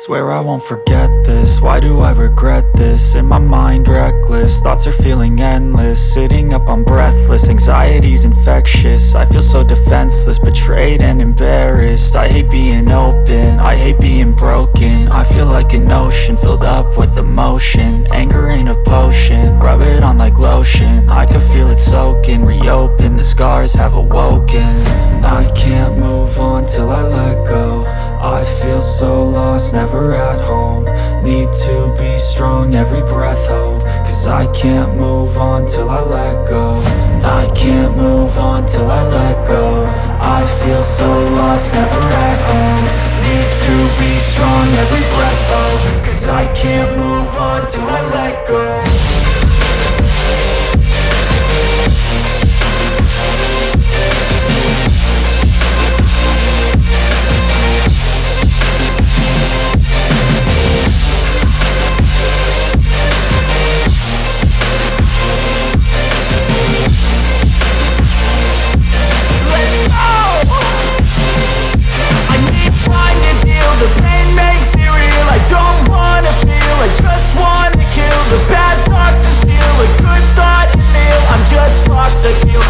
Swear I won't forget this, why do I regret this? In my mind reckless, thoughts are feeling endless. Sitting up I'm breathless, anxiety's infectious. I feel so defenseless, betrayed and embarrassed. I hate being open, I hate being broken. I feel like an ocean filled up with emotion. Anger ain't a potion, rub it on like lotion. I can feel it soaking, reopen, the scars have awoken. I can't move on till I let go. I feel so lost, never at home. Need to be strong, every breath hope. Cause I can't move on till I let go. I can't move on till I let go. I feel so lost, never at home. Need to be strong, every breath hope. Cause I can't move on till I let go.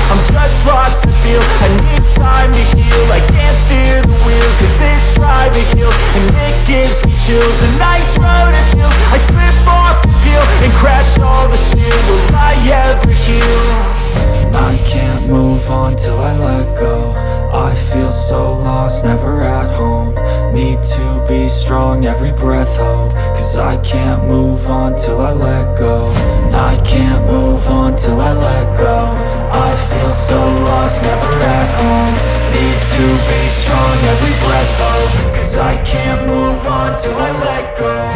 I'm just lost to feel, I need time to heal. I can't steer the wheel, cause this driving kills. And it gives me chills, a nice road to feel. I slip off the peel and crash all the steel. Will I ever heal? I can't move on till I let go. I feel so lost, never at home. Need to be strong, every breath hope. Cause I can't move on till I let go. I can't move on till I let go. I feel so lost, never at home. Need to be strong, every breath hope. Cause I can't move on till I let go.